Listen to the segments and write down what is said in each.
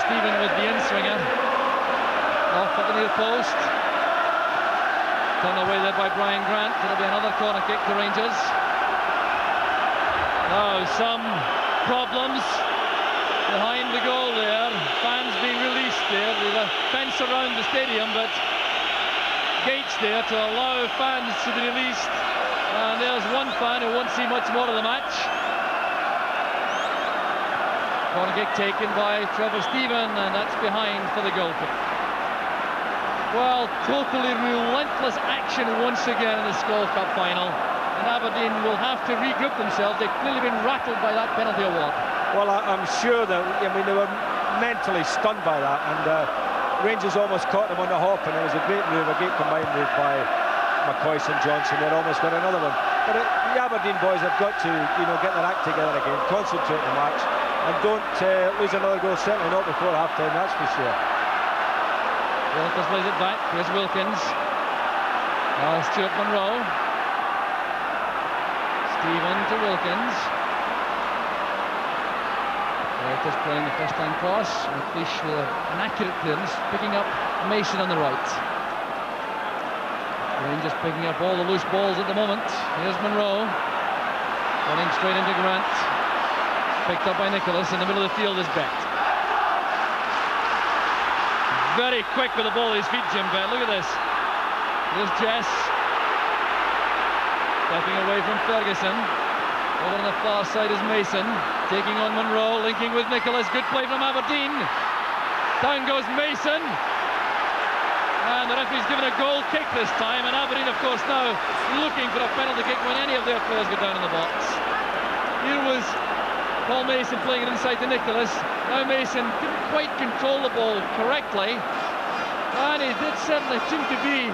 Stephen with the in-swinger. Off at the near post. Turned away there by Brian Grant. It'll be another corner kick to Rangers. Now some problems behind the goal there. Fans being released there. There's a fence around the stadium, but gates there to allow fans to be released. And there's one fan who won't see much more of the match. Corner kick taken by Trevor Stephen, and that's behind for the goal kick. Well, totally relentless action once again in the Skol Cup final. And Aberdeen will have to regroup themselves. They've clearly been rattled by that penalty award. Well, I'm sure that, I mean, they were mentally stunned by that, and Rangers almost caught them on the hop, and it was a great move, a great combined move by McCoy and Johnson. They almost got another one. But the Aberdeen boys have got to, get their act together again, concentrate on the match, and don't lose another goal, certainly not before half-time, that's for sure. Walters plays it back. Here's Wilkins. Now Stuart Monroe. Stephen to Wilkins. Walters playing the first-time cross. McLeish with an accurate clearance, picking up Mason on the right. Rangers picking up all the loose balls at the moment. Here's Monroe. Running straight into Grant. Picked up by Nicholas. In the middle of the field is Bett. Very quick with the ball at his feet, Jim Bett. Look at this. Here's Jess. Stepping away from Ferguson. Over on the far side is Mason. Taking on Monroe, linking with Nicholas. Good play from Aberdeen. Down goes Mason. And the referee's given a goal kick this time. And Aberdeen, of course, now looking for a penalty kick when any of their players go down in the box. Here was Paul Mason playing it inside to Nicholas. Now Mason didn't quite control the ball correctly. And he did certainly seem to be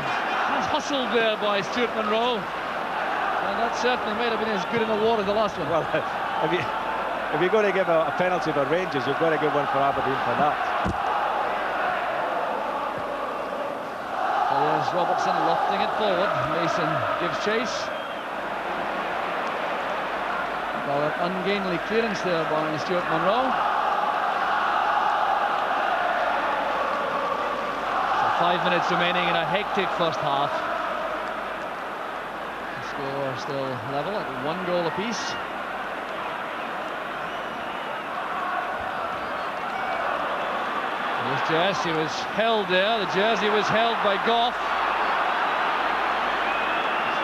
hustled there by Stuart Monroe. And that certainly might have been as good an award as the last one. Well, if you're going to give a penalty for Rangers, you've got to give one for Aberdeen for that. So there's Robertson lofting it forward. Mason gives chase. Well, an ungainly clearance there by Stuart Monroe. So 5 minutes remaining in a hectic first half. The score still level at 1 goal apiece. There's Jess, he was held there. The jersey was held by Goff.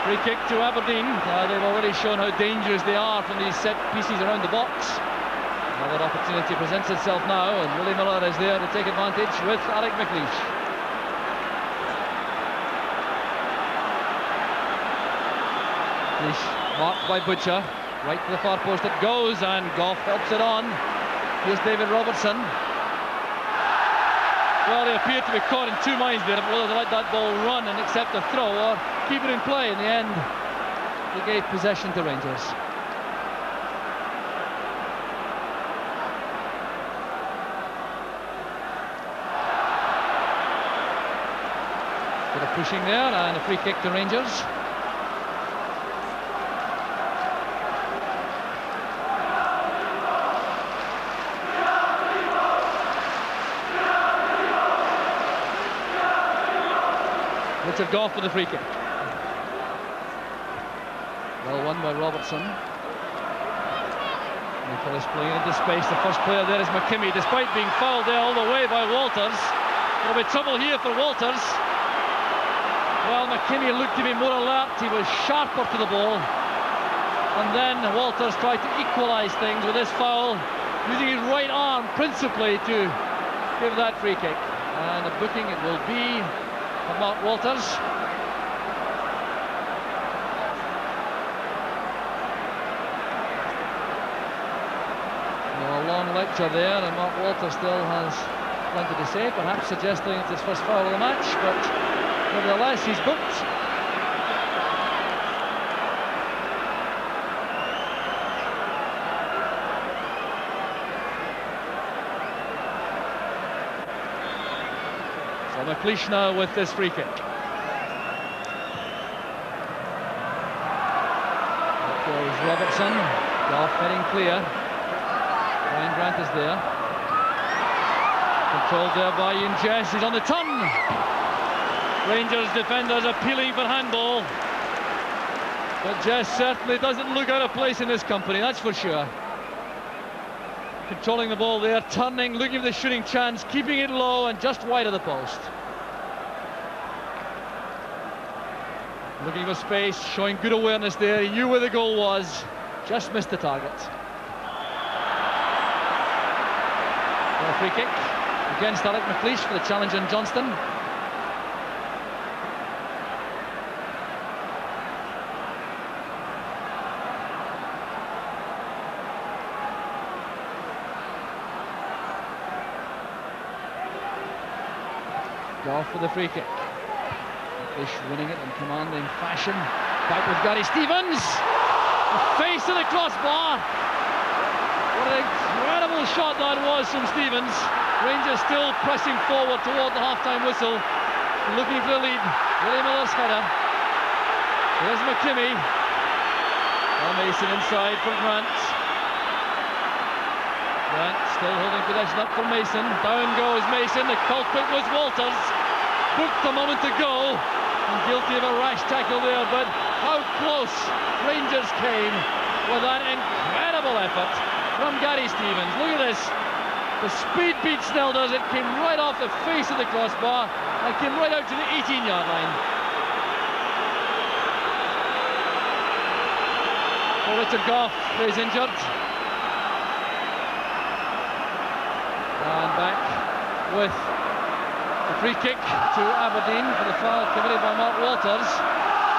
Free kick to Aberdeen. They've already shown how dangerous they are from these set pieces around the box. Another opportunity presents itself now, and Willie Miller is there to take advantage with Alec McLeish. McLeish marked by Butcher. Right to the far post it goes, and Goff helps it on. Here's David Robertson. Well, they appear to be caught in two minds there, whether to let that ball run and accept a throw or keep it in play. In the end, they gave possession to Rangers. Bit of pushing there, and a free kick to Rangers. Richard Goff with the free kick. Well won by Robertson. Nicholas playing into space. The first player there is McKimmie, despite being fouled there all the way by Walters. There'll be trouble here for Walters. Well, McKimmie looked to be more alert. He was sharper to the ball. And then Walters tried to equalise things with this foul, using his right arm principally to give that free kick. And a booking it will be for Mark Walters. Well, a long lecture there, and Mark Walters still has plenty to say, perhaps suggesting it's his first foul of the match, but nevertheless he's booked. So McLeish now with this free kick. That goes Robertson. Goff heading clear. Ryan Grant is there. Controlled there by Jess. He's on the turn. Rangers defenders appealing for handball. But Jess certainly doesn't look out of place in this company, that's for sure. Controlling the ball there, turning, looking for the shooting chance, keeping it low and just wide of the post. Looking for space, showing good awareness there. He knew where the goal was, just missed the target. A free kick against Alec McLeish for the challenge in Johnston. Goff with the free kick. McLeish winning it in commanding fashion. Back with Gary Stevens. The face of the crossbar. What an incredible shot that was from Stevens. Rangers still pressing forward toward the half-time whistle, looking for the lead. Willie Miller's header. Here's McKimmie. Mason inside for Grant. Grant still holding possession up for Mason. Down goes Mason. The culprit was Walters. Booked a moment ago and guilty of a rash tackle there, but how close Rangers came with that incredible effort from Gary Stevens. Look at this. The speed beat Snelders. It came right off the face of the crossbar and came right out to the 18-yard line. So Richard Goff is injured. And back with the free kick to Aberdeen for the foul committed by Mark Walters.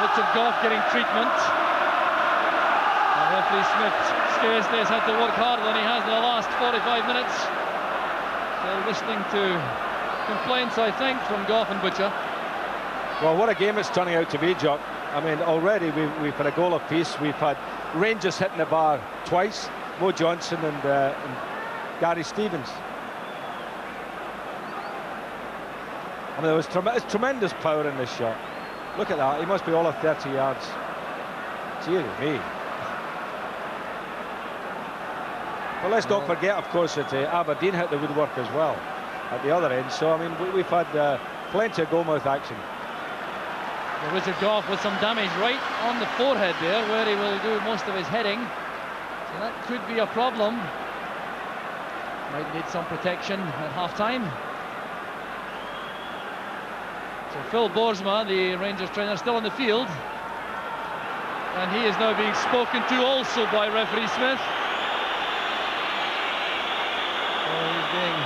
Richard Goff getting treatment. And referee Smith scarcely has had to work harder than he has in the last 45 minutes. Still listening to complaints, I think, from Goff and Butcher. Well, what a game it's turning out to be, Jock. I mean, already we've had a goal apiece. We've had Rangers hitting the bar twice. Mo Johnson and Gary Stevens. I mean, there was tremendous power in this shot. Look at that. He must be all of 30 yards. Dear me. Well, let's not forget, of course, that Aberdeen hit the woodwork as well at the other end. So, I mean, we've had plenty of goalmouth action. Well, Richard Goff with some damage right on the forehead there, where he will do most of his heading. So that could be a problem. Might need some protection at half-time. So Phil Boersma, the Rangers trainer, still on the field. And he is now being spoken to also by referee Smith. He's being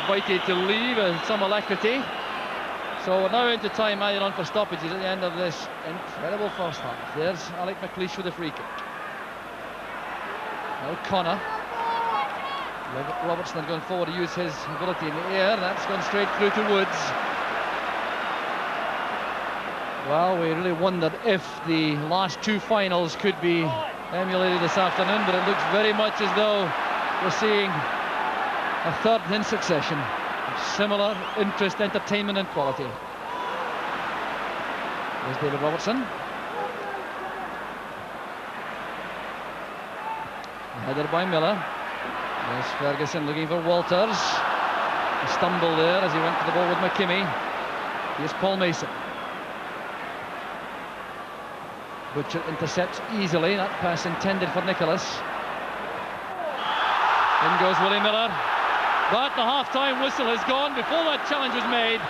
invited to leave with some alacrity. So we're now into time added on for stoppages at the end of this incredible first half. There's Alec McLeish with a free kick. Now Connor. Robertson going forward to use his ability in the air. That's gone straight through to Woods. Well, we really wondered if the last two finals could be emulated this afternoon, but it looks very much as though we're seeing a third in succession. Similar interest, entertainment and quality. There's David Robertson. Headed by Miller. There's Ferguson looking for Walters. A stumble there as he went to the ball with McKimmie. Here's Paul Mason. Butcher intercepts easily. That pass intended for Nicholas. In goes Willie Miller. But the half-time whistle has gone before that challenge was made.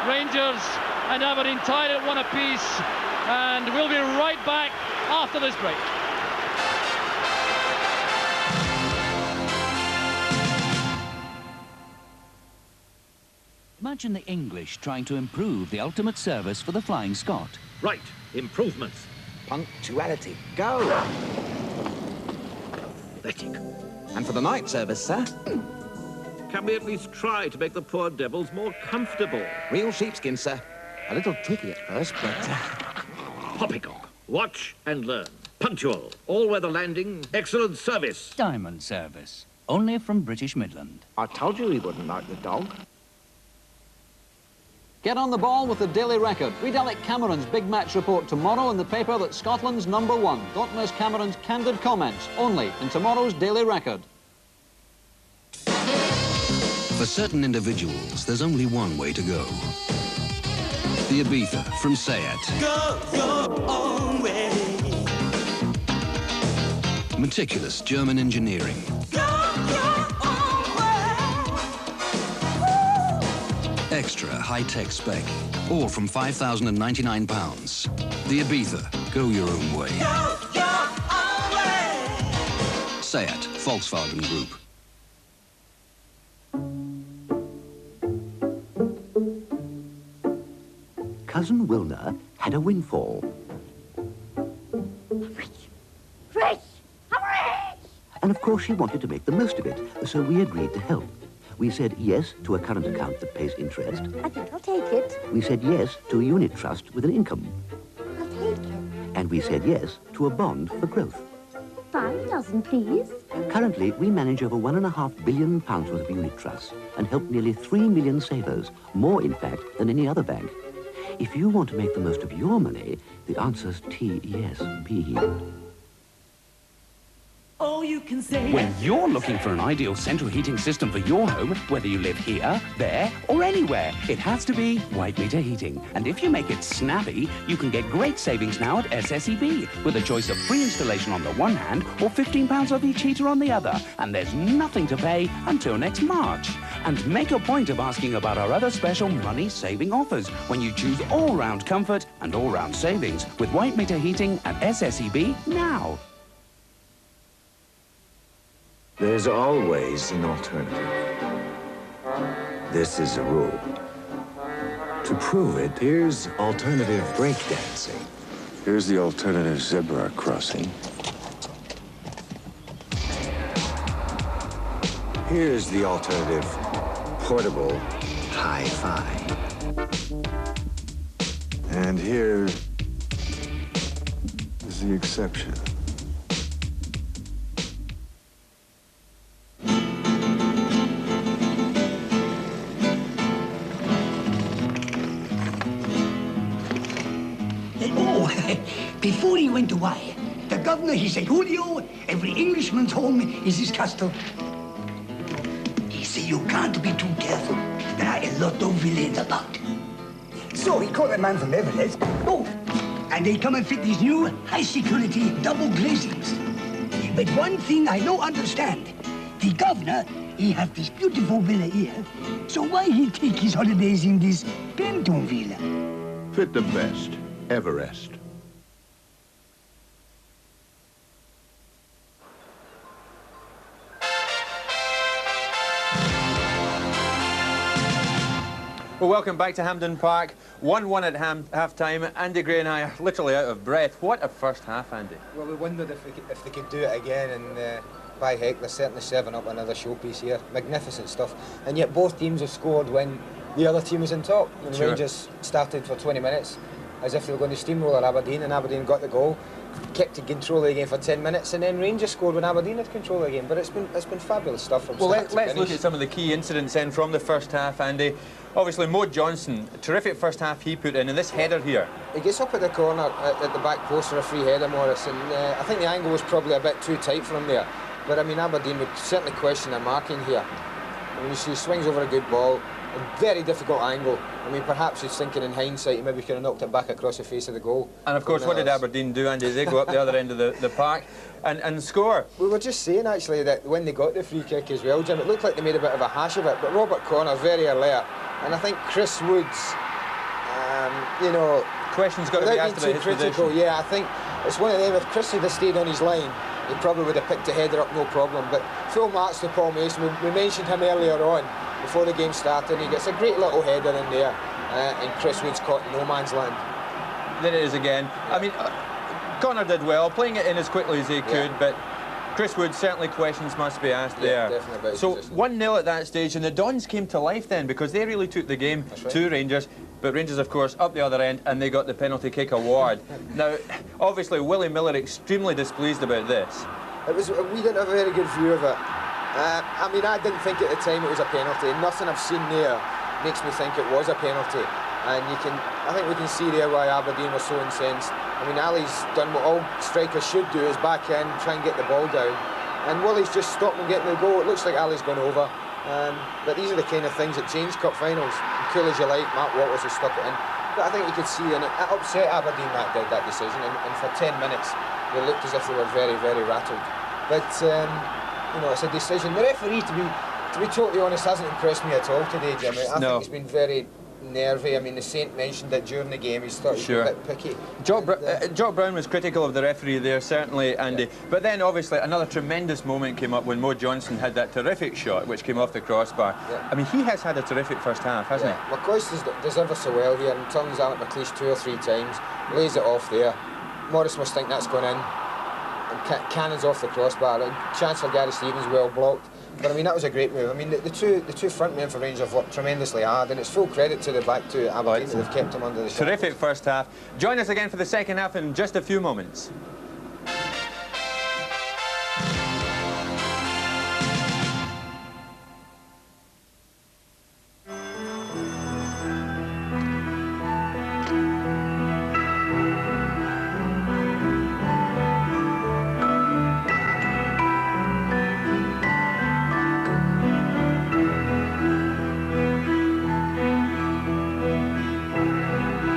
Rangers and Aberdeen tied at one apiece, and we'll be right back after this break. Imagine the English trying to improve the ultimate service for the Flying Scot. Right, improvements. Punctuality. Go! Pathetic. And for the night service, sir? Can we at least try to make the poor devils more comfortable? Real sheepskin, sir. A little tricky at first, but... Poppycock. Watch and learn. Punctual. All-weather landing. Excellent service. Diamond service. Only from British Midland. I told you he wouldn't like the dog. Get on the ball with the Daily Record. Read Alec Cameron's big match report tomorrow in the paper that's Scotland's #1. Don't miss Cameron's candid comments, only in tomorrow's Daily Record. For certain individuals, there's only one way to go. The Ibiza from Seat. Go your own way. Meticulous German engineering. Go your own way. Extra high-tech spec. All from £5,099. The Ibiza. Go your own way. Go your own way. Seat. Volkswagen Group. Cousin Wilna had a windfall. Rich! I'm rich! And of course she wanted to make the most of it, so we agreed to help. We said yes to a current account that pays interest. I think I'll take it. We said yes to a unit trust with an income. I'll take it. And we said yes to a bond for growth. 5 dozen, please. Currently, we manage over £1.5 billion worth of unit trusts and help nearly 3 million savers, more, in fact, than any other bank. If you want to make the most of your money, the answer's TESB. Oh, you can say When you're looking for an ideal central heating system for your home, whether you live here, there, or anywhere, it has to be White Meter Heating. And if you make it snappy, you can get great savings now at SSEB, with a choice of free installation on the one hand or £15 off each heater on the other. And there's nothing to pay until next March. And make a point of asking about our other special money-saving offers when you choose all-round comfort and all-round savings with White Meter Heating at SSEB now. There's always an alternative. This is a rule. To prove it, here's alternative breakdancing. Here's the alternative zebra crossing. Here's the alternative portable hi-fi. And here is the exception. Before he went away, the governor, he said, Julio, every Englishman's home is his castle. He said, you can't be too careful. There are a lot of villains about. So he called a man from Everest. Oh, and they come and fit these new high-security double glazings. But one thing I don't understand. The governor, he have this beautiful villa here. So why he take his holidays in this Penton villa? Fit the best. Everest. Well, welcome back to Hampden Park. 1-1 at half-time. Andy Gray and I are literally out of breath. What a first half, Andy. Well, we wondered if they could do it again, and by heck, they're certainly serving up another showpiece here. Magnificent stuff. And yet both teams have scored when the other team was in top. And Sure. Rangers started for 20 minutes as if they were going to steamroll Aberdeen, and Aberdeen got the goal, kept in control of the game for 10 minutes, and then Rangers scored when Aberdeen had control of the game. But it's been fabulous stuff from Well, start to let's finish. look at some of the key incidents then from the first half, Andy. Obviously, Mo Johnson, terrific first half he put in, and this header here. He gets up at the corner at the back post for a free header, Morris, and I think the angle was probably a bit too tight for him there. But I mean, Aberdeen would certainly question their marking here. I mean, you see, he swings over a good ball, a very difficult angle. I mean, perhaps he's thinking in hindsight, he maybe could have knocked it back across the face of the goal. And of course, what did Aberdeen do, Andy? They go up the other end of the park and score. We were just saying, actually, that when they got the free kick as well, Jim, it looked like they made a bit of a hash of it, but Robert Connor, very alert. And I think Chris Woods, you know... Questions got to be asked about his critical, position. yeah, I think it's one of them. If Chris had stayed on his line, he probably would have picked a header up, no problem. But full marks to Paul Mason. We mentioned him earlier on, before the game started. He gets a great little header in there, and Chris Woods caught in no man's land. There it is again. I mean, Connor did well, playing it in as quickly as he could, but Chris Wood, certainly questions must be asked there. Definitely about his so position. 1-0 at that stage, and the Dons came to life then, because they really took the game to Rangers. But Rangers, of course, up the other end, and they got the penalty kick award. Now, obviously, Willie Miller extremely displeased about this. We didn't have a very good view of it. I mean, I didn't think at the time it was a penalty. Nothing I've seen there makes me think it was a penalty. And I think we can see there why Aberdeen was so incensed. I mean, Ali's done what all strikers should do, is back in, try and get the ball down. And Willie's just stopped him getting the goal. It looks like Ali's gone over. But these are the kind of things that change cup finals. And cool as you like, Matt Wattles has stuck it in. But I think you could see, and it upset Aberdeen that decision, and for 10 minutes they looked as if they were very, very rattled. But you know, it's a decision. The referee, to be totally honest, hasn't impressed me at all today, Jimmy. I think he's been very nervy. I mean, the Saint mentioned it during the game. He's started to be a bit picky. Jock Brown was critical of the referee there, certainly, Andy. But then, obviously, another tremendous moment came up when Mo Johnson had that terrific shot, which came off the crossbar. I mean, he has had a terrific first half, hasn't he? McCoist does ever so well here and turns Alec McLeish 2 or 3 times, lays it off there. Morris must think that's gone in. And cannons off the crossbar. And chance for Gary Stevens, well blocked. But I mean, that was a great move. I mean, the two front men for Rangers have worked tremendously hard, and it's full credit to the back two at Aberdeen that they've kept him under the shadow. Terrific first half. Join us again for the second half in just a few moments.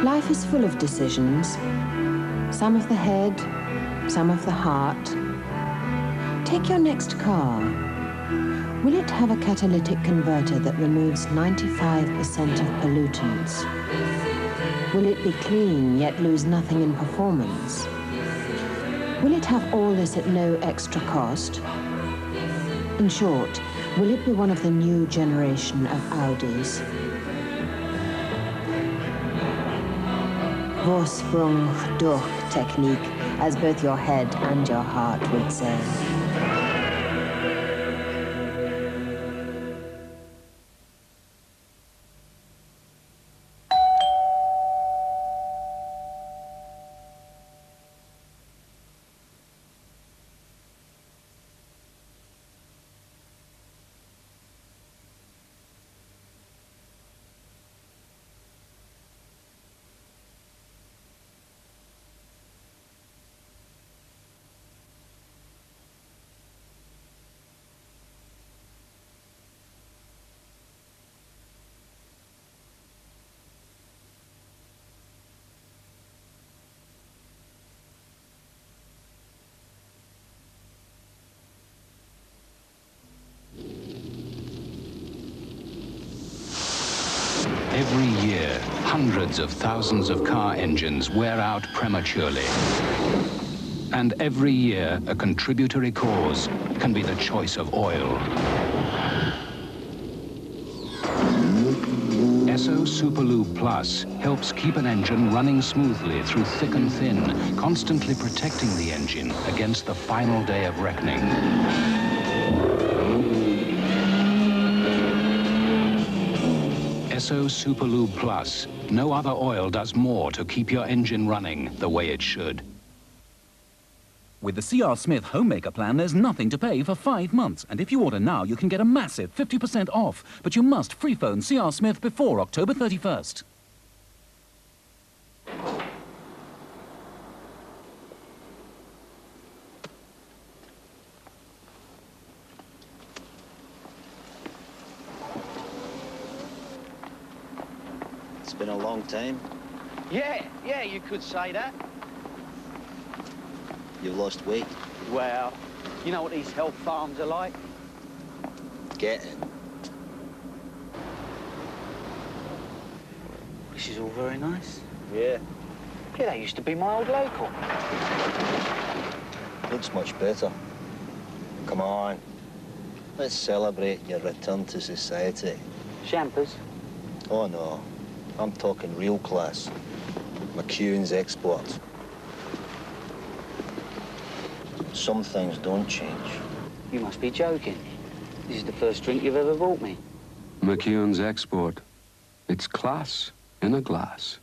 Life is full of decisions, some of the head, some of the heart. Take your next car. Will it have a catalytic converter that removes 95% of pollutants? Will it be clean yet lose nothing in performance? Will it have all this at no extra cost? In short, will it be one of the new generation of Audis? Vorsprung durch Technik, as both your head and your heart would say. Every year, hundreds of thousands of car engines wear out prematurely. And every year, a contributory cause can be the choice of oil. Esso Superlube Plus helps keep an engine running smoothly through thick and thin, constantly protecting the engine against the final day of reckoning. Esso Superlube Plus. No other oil does more to keep your engine running the way it should. With the C.R. Smith Homemaker plan, there's nothing to pay for 5 months. And if you order now, you can get a massive 50% off. But you must free phone C.R. Smith before October 31st. It's been a long time. Yeah, you could say that. You've lost weight. Well, you know what these health farms are like? Get it. This is all very nice. Yeah. Yeah, they used to be my old local. Looks much better. Come on. Let's celebrate your return to society. Champers? Oh, no. I'm talking real class. McEwen's export. Some things don't change. You must be joking. This is the first drink you've ever bought me. McEwen's export. It's class in a glass.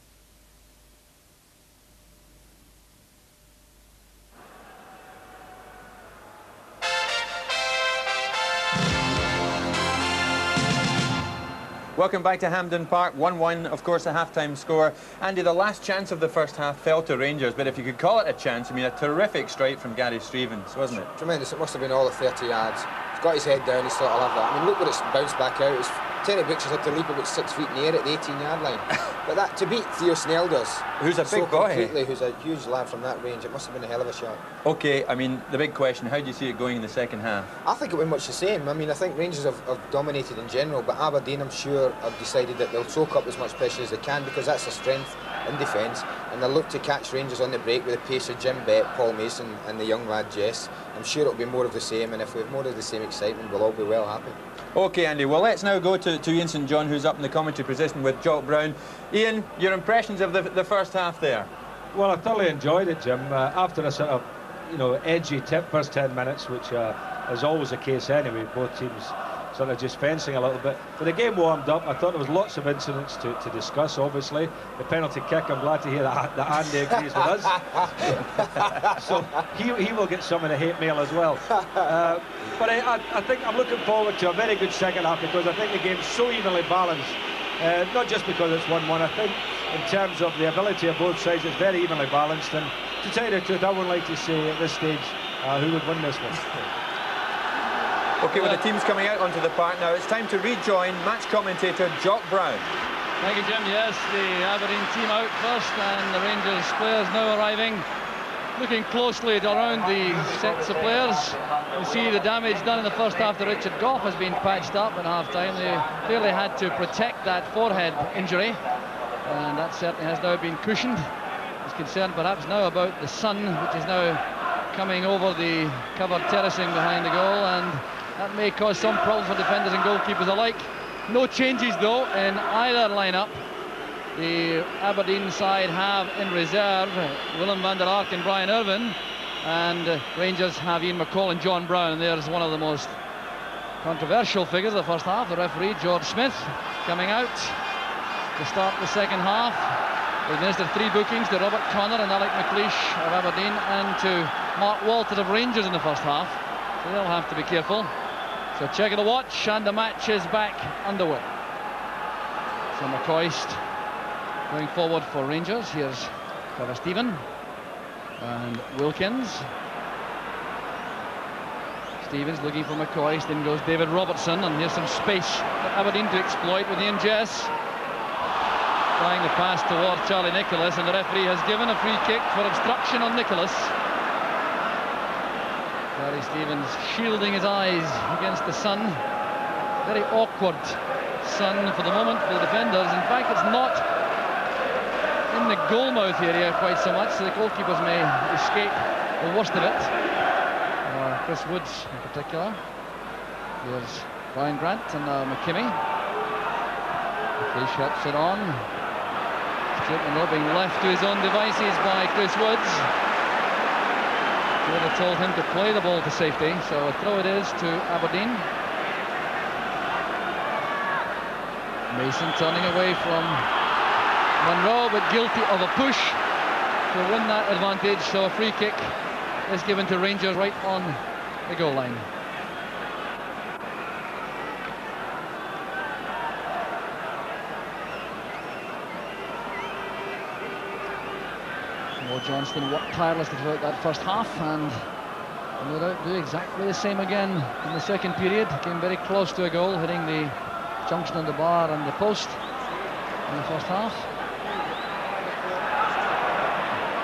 Welcome back to Hampden Park. 1-1, of course, a half-time score. Andy, the last chance of the first half fell to Rangers, but if you could call it a chance, I mean, a terrific strike from Gary Stevens, wasn't it? Tremendous. It must have been all of 30 yards. got his head down, he thought, I'll have that. I mean, look what it's bounced back out. It's Terry Butcher's had to leap about 6 feet in the air at the 18-yard line. But that, to beat Theo Snelders, who's a big guy, completely, who's a huge lad from that range, it must have been a hell of a shot. OK, I mean, the big question, how do you see it going in the second half? I think it went much the same. I mean, I think Rangers have dominated in general, but Aberdeen, I'm sure, have decided that they'll soak up as much pressure as they can because that's their strength in defence, and they'll look to catch Rangers on the break with the pace of Jim Bett, Paul Mason and the young lad Jess. I'm sure it'll be more of the same, and if we have more of the same excitement, we'll all be well happy. OK, Andy, well, let's now go to Ian St John, who's up in the commentary position with Jock Brown. Ian, your impressions of the first half there? Well, I thoroughly enjoyed it, Jim. After a sort of, edgy first 10 minutes, which is always the case anyway, both teams sort of just fencing a little bit. But the game warmed up. I thought there was lots of incidents to discuss, obviously. The penalty kick, I'm glad to hear that Andy agrees with us. So he will get some of the hate mail as well. But I think I'm looking forward to a very good second half because I think the game's so evenly balanced. Not just because it's 1-1, I think in terms of the ability of both sides, it's very evenly balanced. And to tell you the truth, I would like to say at this stage who would win this one. OK, well, the team's coming out onto the park now. It's time to rejoin match commentator Jock Brown. Thank you, Jim. Yes, the Aberdeen team out first, and the Rangers players now arriving. Looking closely around the sets of players. You see the damage done in the first half to Richard Gough has been patched up at half-time. They clearly had to protect that forehead injury, and that certainly has now been cushioned. He's concerned perhaps now about the sun, which is now coming over the covered terracing behind the goal, and that may cause some problems for defenders and goalkeepers alike. No changes, though, in either lineup. The Aberdeen side have in reserve Willem van der Ark and Brian Irvine, and Rangers have Ian McCall and John Brown. There's one of the most controversial figures of the first half, the referee George Smith, coming out to start the second half. They administered 3 bookings to Robert Connor and Alec McLeish of Aberdeen and to Mark Walter of Rangers in the first half, so they'll have to be careful. So checking the watch, and the match is back underway. So McCoist going forward for Rangers. Here's Trevor Stephen and Wilkins. Stevens looking for McCoist, in goes David Robertson, and here's some space for Aberdeen to exploit with Ian Jess trying to pass toward Charlie Nicholas, and the referee has given a free kick for obstruction on Nicholas. Gary Stevens shielding his eyes against the sun. Very awkward sun for the moment for the defenders. In fact, it's not in the goalmouth area quite so much, so the goalkeepers may escape the worst of it. Chris Woods in particular. Here's Brian Grant and McKimmie. McLeish helps it on. Stuart Monroe being left to his own devices by Chris Woods. Would have told him to play the ball to safety, so a throw it is to Aberdeen. Mason turning away from Monroe, but guilty of a push to win that advantage, so a free kick is given to Rangers right on the goal line. Johnston worked tirelessly throughout that first half, and no doubt do exactly the same again in the second period. Came very close to a goal, hitting the junction of the bar and the post in the first half.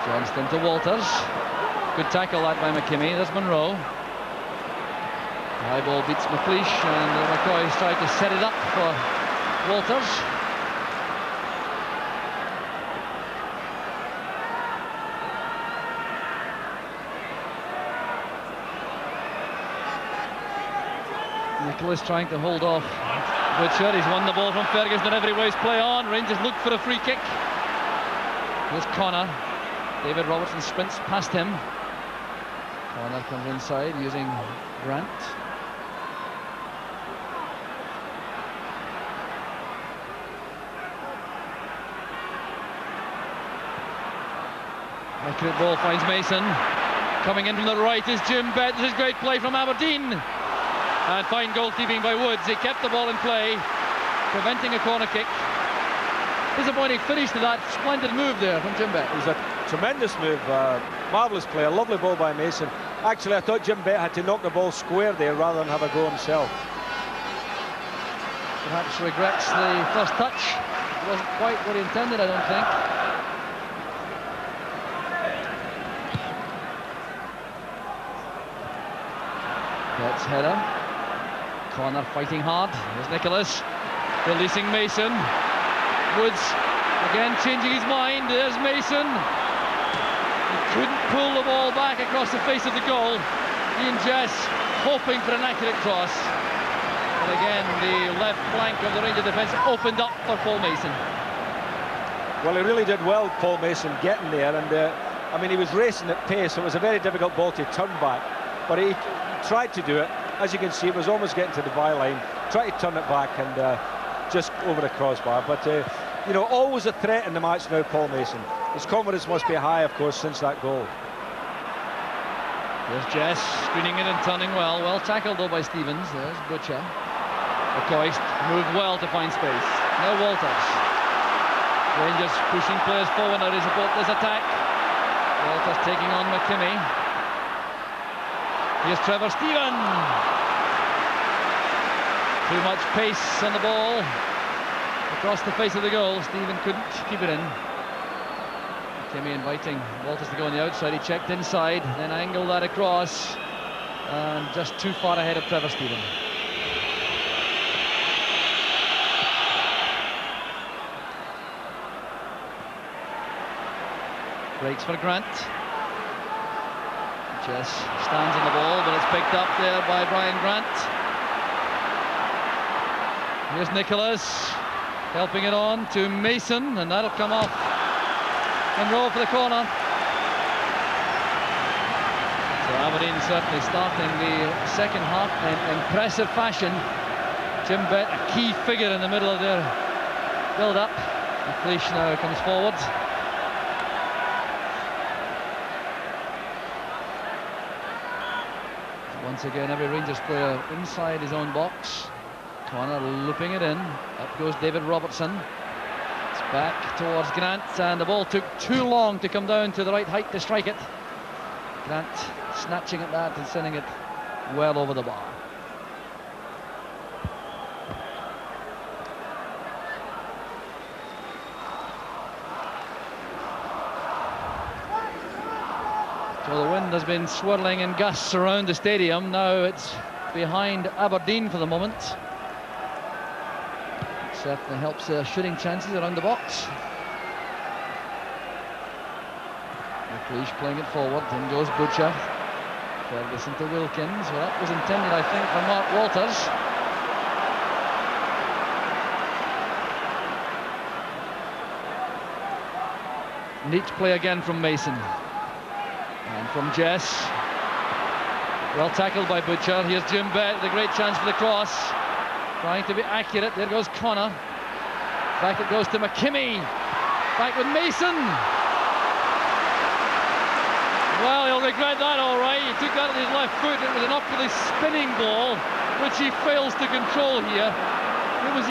Johnston to Walters. Good tackle that by McKimmie. There's Monroe. The high ball beats McLeish, and McCoy's tried to set it up for Walters. Nicholas trying to hold off Butcher. He's won the ball from Ferguson. Every race play on. Rangers look for a free kick. Here's Connor. David Robertson sprints past him. Connor comes inside using Grant. Accurate ball finds Mason. Coming in from the right is Jim Bett. This is great play from Aberdeen. And fine goalkeeping by Woods. He kept the ball in play, preventing a corner kick. Disappointing finish to that splendid move there from Jim Bett. It was a tremendous move, marvellous play, a lovely ball by Mason. Actually, I thought Jim Bett had to knock the ball square there rather than have a go himself. Perhaps regrets the first touch. It wasn't quite what he intended, I don't think. Bett's header. Connor fighting hard. Here's Nicholas. Releasing Mason. Woods again changing his mind. There's Mason. He couldn't pull the ball back across the face of the goal. Ian Jess hoping for an accurate cross. But again, the left flank of the Rangers defence opened up for Paul Mason. Well, he really did well, Paul Mason, getting there. And, I mean, he was racing at pace, so it was a very difficult ball to turn back. But he tried to do it. As you can see, it was almost getting to the byline. Tried to turn it back and just over the crossbar. But, you know, always a threat in the match now, Paul Mason. His confidence must be high, of course, since that goal. There's Jess screening it and turning well. Well tackled, though, by Stevens. There's Butcher. McCoist moved well to find space. Now Walters. Rangers pushing players forward now to support this attack. Walters taking on McKimmie. Here's Trevor Stephen. Too much pace on the ball. Across the face of the goal. Stephen couldn't keep it in. McKimmie inviting Walters to go on the outside. He checked inside, then angled that across. And just too far ahead of Trevor Stephen. Breaks for Grant. Jess stands on the ball, but it's picked up there by Brian Grant. Here's Nicholas helping it on to Mason, and that'll come off and roll for the corner. So Aberdeen certainly starting the second half in impressive fashion. Jim Bett, a key figure in the middle of their build-up. McLeish now comes forward. Once again, every Rangers player inside his own box. Connor looping it in. Up goes David Robertson. It's back towards Grant, and the ball took too long to come down to the right height to strike it. Grant snatching at that and sending it well over the bar. So the wind has been swirling in gusts around the stadium. Now it's behind Aberdeen for the moment. It certainly helps their shooting chances around the box. McLeish playing it forward. In goes Butcher. Ferguson to Wilkins. Well, that was intended, I think, for Mark Walters. Neat play again from Mason. And from Jess. Well tackled by Butcher. Here's Jim Bett, the great chance for the cross. Trying to be accurate. There goes Connor. Back it goes to McKimmie. Back with Mason. Well, he'll regret that, all right. He took that with his left foot. It was an upwardly spinning ball, which he fails to control here. It was